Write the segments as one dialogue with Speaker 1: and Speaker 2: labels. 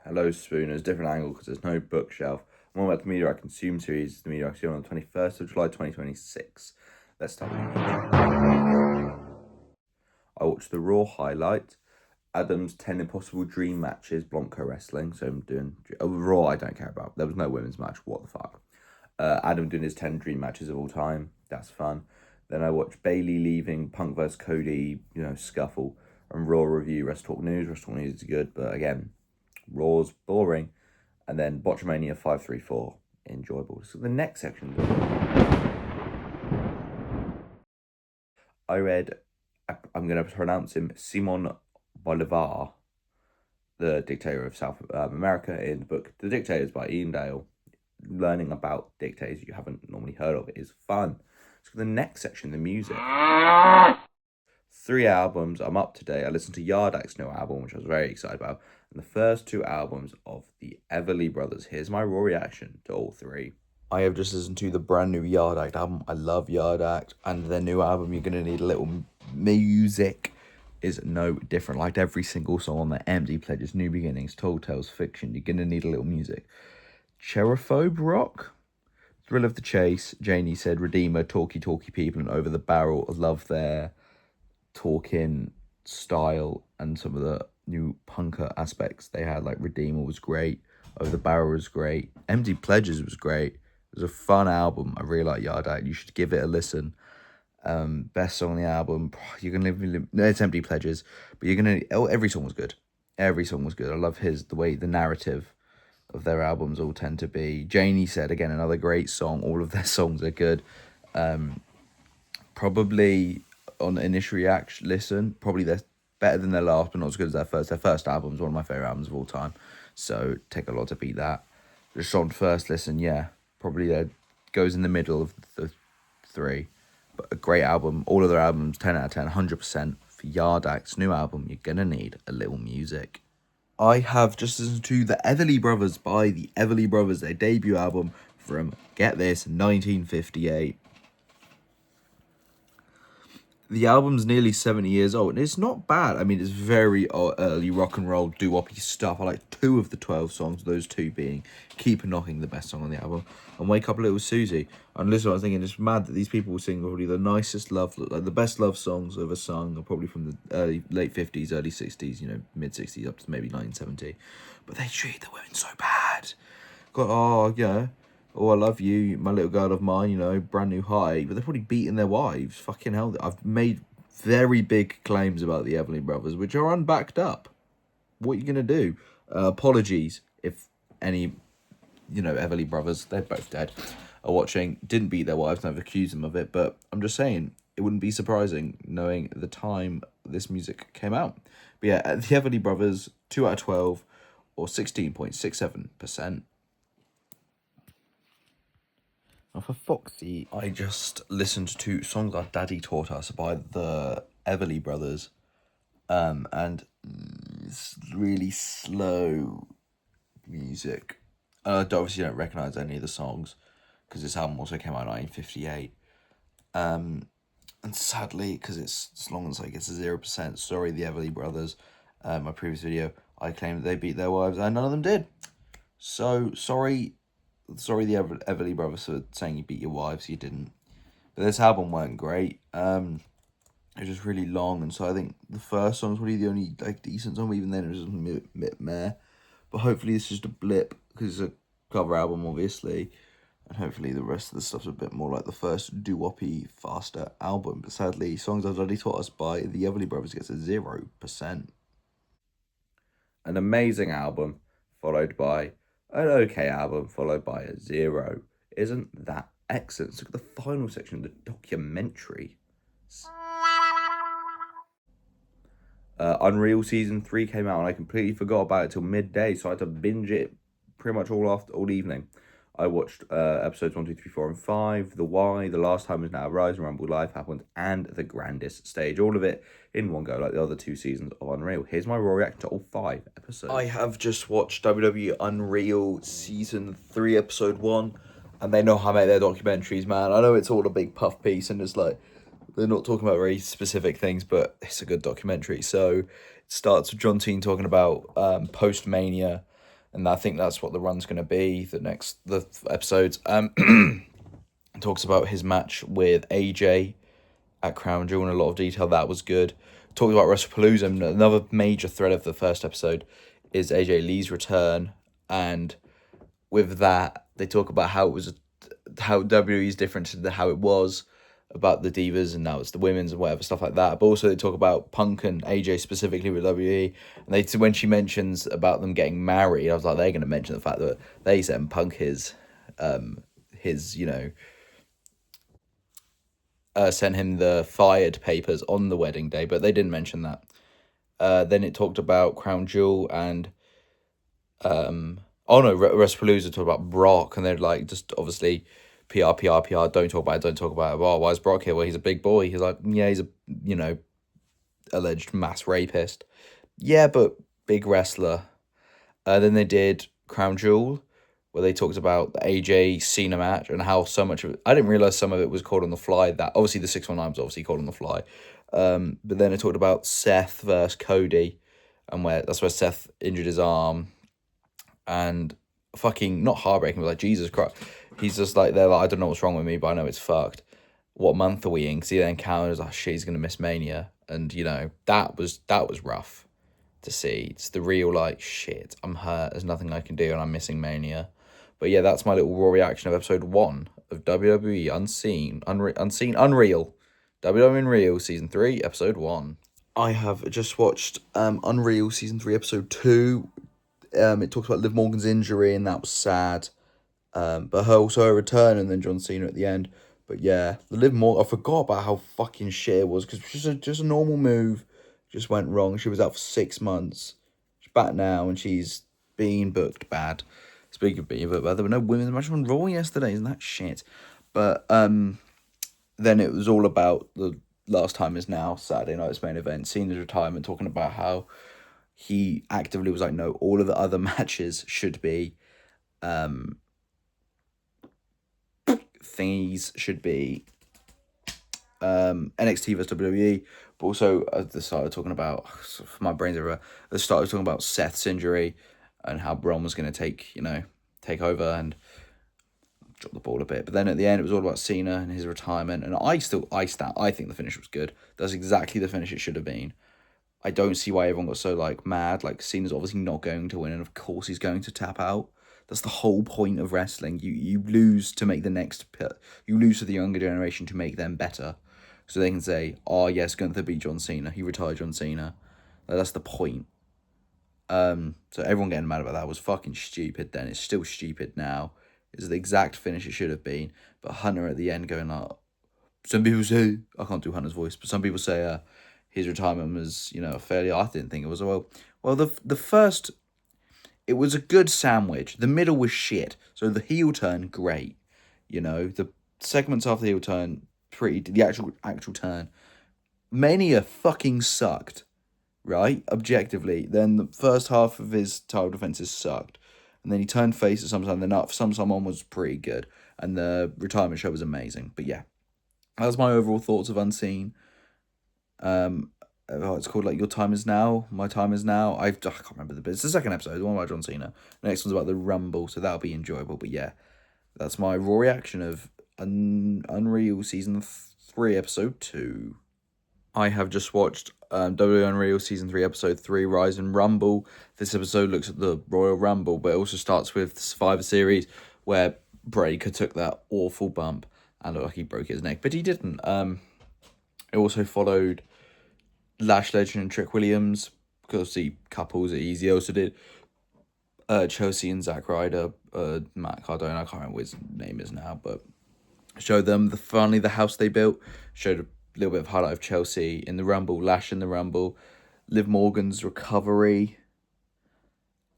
Speaker 1: Hello Spooners, different angle because there's no bookshelf. I'm on about the media I consume series, the media I consume on the 21st of July 2026. Let's start with the media. I watched the Raw highlight, Adam's 10 Impossible Dream matches, Blanco Wrestling. So I'm doing Raw, I don't care about. There was no women's match, what the fuck. Adam doing his 10 dream matches of all time, that's fun. Then I watched Bailey leaving, Punk vs Cody, scuffle, and Raw review, Rest Talk News. Rest Talk News is good, but again, Raw's boring. And then Botchamania 534, enjoyable. So the next section, I read, I'm going to pronounce him, Simon Bolivar, the dictator of South America, in the book The Dictators by Ian Dale. Learning about dictators you haven't normally heard of is fun. So the next section, the music. 3 albums, I'm up to date. I listened to Yardak's new album, which I was very excited about, and the first 2 albums of the Everly Brothers. Here's my raw reaction to all 3. I have just listened to the brand new Yard Act album. I love Yard Act, and their new album, You're Gonna Need a Little Music, is no different. Like every single song on there, Empty Pledges, New Beginnings, Tall Tales, Fiction, You're Gonna Need a Little Music. Cherophobe Rock, Thrill of the Chase, Janie said, Redeemer, Talkie People, and Over the Barrel. I love their talking style and some of the new punker aspects they had. Like Redeemer was great, Over the Barrel was great, Empty Pledges was great. It was a fun album. I really like Yard Act. You should give it a listen. Best song on the album, You're Gonna Live. No, it's Empty Pledges, but you're gonna. Every song was good. Every song was good. I love the way the narrative of their albums all tend to be. Janie said, again, another great song. All of their songs are good. Probably on initial reaction listen, probably they're better than their last, but not as good as their first. Their first album is one of my favourite albums of all time, so take a lot to beat that. Just on first listen, yeah, probably goes in the middle of the 3. But a great album. All of their albums, 10 out of 10, 100%. For Yard Act's new album, You're Gonna Need a Little Music. I have just listened to The Everly Brothers by The Everly Brothers, their debut album from, get this, 1958. The album's nearly 70 years old, and it's not bad. I mean, it's very early rock and roll doo-woppy stuff. I like 2 of the 12 songs, those 2 being Keep Knocking, the best song on the album, and Wake Up Little Susie. And listen, I was thinking, it's mad that these people sing probably the nicest love, like the best love songs ever sung, are probably from the late 50s, early 60s, mid 60s up to maybe 1970. But they treat the women so bad. Oh, I love you, my little girl of mine, brand new high. But they're probably beating their wives. Fucking hell. I've made very big claims about the Everly Brothers, which are unbacked up. What are you going to do? Apologies if any, Everly Brothers, they're both dead, are watching, didn't beat their wives, and I've accused them of it. But I'm just saying, it wouldn't be surprising knowing the time this music came out. But yeah, the Everly Brothers, 2 out of 12, or 16.67%. Oh, for Foxy, I just listened to Songs Our Daddy Taught Us by the Everly Brothers, and it's really slow music. I obviously don't recognise any of the songs, because this album also came out in 1958. And sadly, because it's as long as like it's 0%, sorry the Everly Brothers, my previous video, I claimed that they beat their wives, and none of them did. So, sorry the Everly Brothers for saying you beat your wives, you didn't. But this album weren't great. It was just really long, and so I think the first song's probably the only like decent song, but even then it was just a bit meh. But hopefully this is just a blip, because it's a cover album, obviously, and hopefully the rest of the stuff's a bit more like the first doo-woppy, faster album. But sadly, Songs I've Already Taught Us by the Everly Brothers gets a 0%. An amazing album, followed by an okay album, followed by a 0. Isn't that excellent? Let's look at the final section, the documentary. Unreal Season 3 came out, and I completely forgot about it till midday, so I had to binge it pretty much all evening. I watched episodes 1, 2, 3, 4, and 5, The Why, The Last Time Is Now, Rise and Rumble, Life Happened, and The Grandest Stage. All of it in one go, like the other 2 seasons of Unreal. Here's my raw reaction to all 5 episodes. I have just watched WWE Unreal Season 3, Episode 1, and they know how to make their documentaries, man. I know it's all a big puff piece, and it's like, they're not talking about very specific things, but it's a good documentary. So it starts with John Cena talking about post-Mania, and I think that's what the run's going to be. The episodes. Talks about his match with AJ at Crown Jewel in a lot of detail. That was good. Talked about WrestlePalooza. Another major thread of the first episode is AJ Lee's return, and with that, they talk about how WWE is different to how it was about the divas, and now it's the women's and whatever stuff like that. But also they talk about Punk and AJ specifically with WWE, and when she mentions about them getting married, I was like, they're going to mention the fact that they sent Punk his sent him the fired papers on the wedding day, but they didn't mention that. Then it talked about Crown Jewel and WrestlePalooza talked about Brock, and they're like, just obviously PR, PR, PR, don't talk about it, don't talk about it. Well, why is Brock here? Well, he's a big boy. He's like, yeah, he's a, alleged mass rapist. Yeah, but big wrestler. Then they did Crown Jewel, where they talked about the AJ Cena match and how so much of it, I didn't realize some of it was called on the fly. That obviously the 619 was obviously called on the fly. But then it talked about Seth versus Cody, and that's where Seth injured his arm, and fucking not heartbreaking, but like Jesus Christ, he's just like, they're like, I don't know what's wrong with me, but I know it's fucked. What month are we in? Because he then counted as, oh shit, he's gonna miss Mania, and that was rough to see. It's the real like, shit, I'm hurt. There's nothing I can do, and I'm missing Mania. But yeah, that's my little raw reaction of episode 1 of WWE Unseen, Unreal, WWE Unreal season 3 episode 1. I have just watched Unreal season 3 episode 2. It talks about Liv Morgan's injury, and that was sad. But her return, and then John Cena at the end. But yeah, the Liv Morgan, I forgot about how fucking shit it was, because just a normal move just went wrong. She was out for 6 months. She's back now, and she's being booked bad. Speaking of being booked bad, there were no women's matches on Raw yesterday. Isn't that shit? But then it was all about the Last Time Is Now, Saturday night's main event, Cena's retirement, talking about how he actively was like, no, all of the other matches should be thingies should be NXT versus WWE, but also at the start of talking about, my brain's everywhere, at the start of talking about Seth's injury and how Braun was going to take over and drop the ball a bit. But then at the end, it was all about Cena and his retirement, and I think the finish was good. That's exactly the finish it should have been. I don't see why everyone got so like mad. Like, Cena's obviously not going to win, and of course he's going to tap out. That's the whole point of wrestling. You lose to make you lose to the younger generation to make them better, so they can say, "Oh yes, Gunther beat John Cena. He retired John Cena." That's the point. So everyone getting mad about that was fucking stupid. Then it's still stupid now. It's the exact finish it should have been. But Hunter at the end going like, some people say, I can't do Hunter's voice, but some people say his retirement was, a failure. I didn't think it was. Well, the first, it was a good sandwich. The middle was shit. So the heel turn, great. The segments after the heel turn, the actual turn. Mania fucking sucked, right? Objectively. Then the first half of his title defenses sucked. And then he turned face at some time. Then someone was pretty good. And the retirement show was amazing. But yeah, that was my overall thoughts of Unseen. It's called like Your Time Is Now, My Time Is Now. I can't remember the bit. It's the second episode, the one about John Cena. The next one's about the Rumble, so that'll be enjoyable. But yeah, that's my raw reaction of Unreal season 3 episode 2. I have just watched WWE Unreal season 3 episode 3 Rise and Rumble. This episode looks at the Royal Rumble, but it also starts with the Survivor Series where Breaker took that awful bump and looked like he broke his neck, but he didn't. It also followed Lash Legend and Trick Williams, because the couples are easy. He also did Chelsea and Zack Ryder, Matt Cardona, I can't remember what his name is now, but showed them the house they built, showed a little bit of highlight of Chelsea in the Rumble, Lash in the Rumble, Liv Morgan's recovery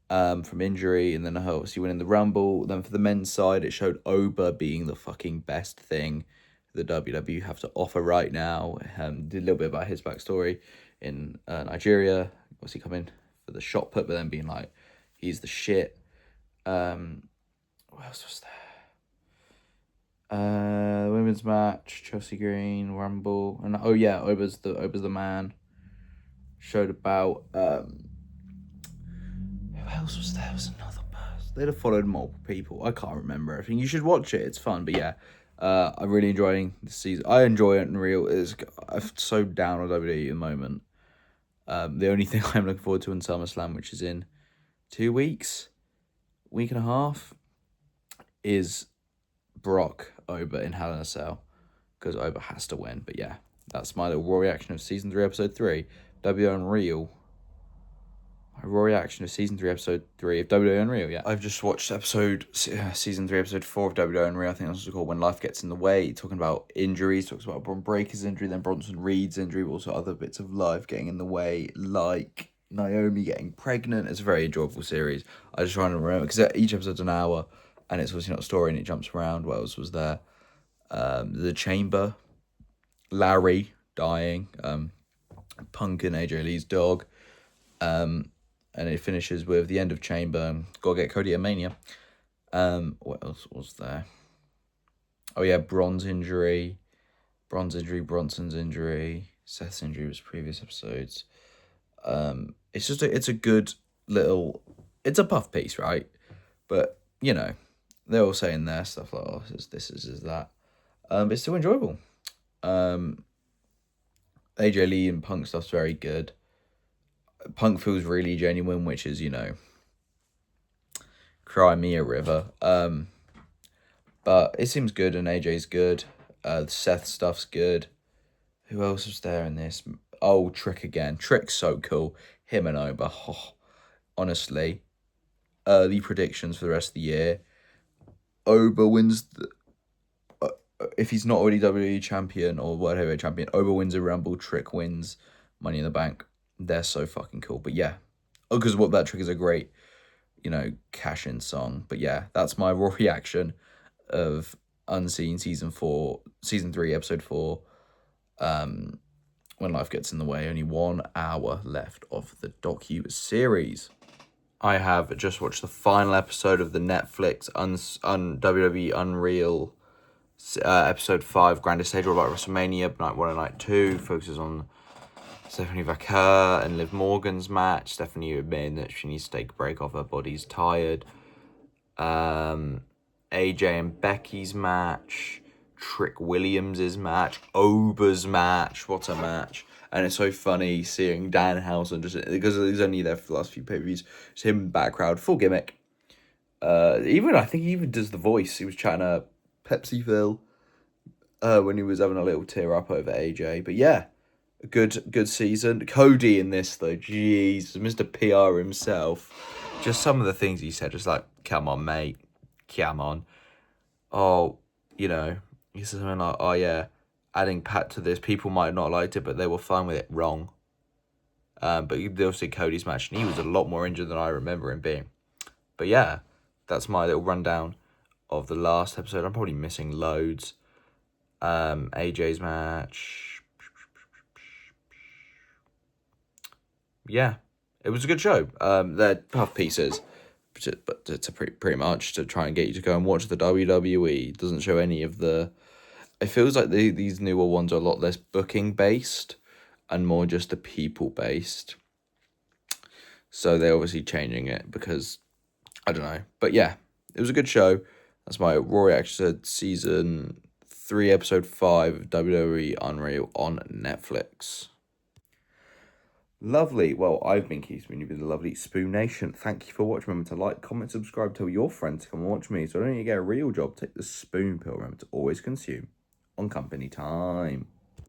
Speaker 1: from injury, and then obviously winning the Rumble. Then for the men's side, it showed Oba being the fucking best thing the WWE have to offer right now. Did a little bit about his backstory in Nigeria, obviously coming for the shot put, but then being like, he's the shit. What else was there? Women's match, Chelsea Green, Rumble, and Oba's the man. Showed about else was there? Was another person. They'd have followed multiple people. I can't remember everything. You should watch it. It's fun. But yeah, I'm really enjoying the season. I enjoy it. Unreal. I'm so down on WWE at the moment. The only thing I'm looking forward to in SummerSlam, which is in 2 weeks, week and a half, is Brock over in Hell in a Cell, because Oba has to win. But yeah, that's my little raw reaction of season 3, episode 3, WWE Unreal. My raw reaction of season 3, episode 3 of WWE Unreal. Yeah, I've just watched season 3, episode 4 of WWE Unreal. I think that's called When Life Gets in the Way. Talking about injuries, talks about Bron Breakker's injury, then Bronson Reed's injury, but also other bits of life getting in the way, like Naomi getting pregnant. It's a very enjoyable series. I just trying to remember, because each episode's an hour, and it's obviously not a story, and it jumps around. What else was there? The Chamber, Larry dying, Punk and AJ Lee's dog, and it finishes with the end of Chamber. Gotta get Cody at Mania. What else was there? Oh yeah, Bronson's injury, Bronson's injury, Seth's injury was previous episodes. It's a good little, it's a puff piece, right? But you know, they're all saying their stuff like, oh, this is that. It's still enjoyable. AJ Lee and Punk stuff's very good. Punk feels really genuine, which is, Cry Me a River. But it seems good, and AJ's good. Seth stuff's good. Who else was there in this? Oh, Trick again. Trick's so cool. Him and Oba. Oh, honestly. Early predictions for the rest of the year. Oba wins if he's not already WWE champion or World Heavyweight champion, Oba wins a Rumble, Trick wins Money in the Bank. They're so fucking cool. But yeah. Oh, because what that Trick is a great, cash-in song. But yeah, that's my raw reaction of Unseen season 3, episode 4. When Life Gets in the Way. Only 1 hour left of the docu-series. I have just watched the final episode of the Netflix WWE Unreal episode 5, Grandest Stage, all about WrestleMania, night 1 and night 2, focuses on Stephanie Vaquer and Liv Morgan's match. Stephanie admitting that she needs to take a break off, her body's tired. AJ and Becky's match, Trick Williams' match, Oba's match. What a match. And it's so funny seeing Danhausen, just because he's only there for the last few pay-per-views. It's him in the background, full gimmick. I think he even does the voice. He was chatting to Pepsi-Ville when he was having a little tear up over AJ. But yeah, a good season. Cody in this though, jeez, Mr. PR himself. Just some of the things he said, just like, come on, mate, come on. Oh, he said something like, oh yeah, adding Pat to this, people might not have liked it, but they were fine with it. Wrong. But they'll see Cody's match, and he was a lot more injured than I remember him being. But yeah, that's my little rundown of the last episode. I'm probably missing loads. AJ's match. Yeah, it was a good show. They're puff pieces, but it's pretty much to try and get you to go and watch the WWE. It doesn't show any of the. It feels like these newer ones are a lot less booking based and more just the people based. So they're obviously changing it because I don't know. But yeah, it was a good show. That's my raw reaction to season 3, episode 5 of WWE Unreal on Netflix. Lovely. Well, I've been Keith Spoon. You've been the lovely Spoon Nation. Thank you for watching. Remember to like, comment, subscribe, tell your friends to come and watch me. So I don't need to get a real job. Take the spoon pill. Remember to always consume on company time.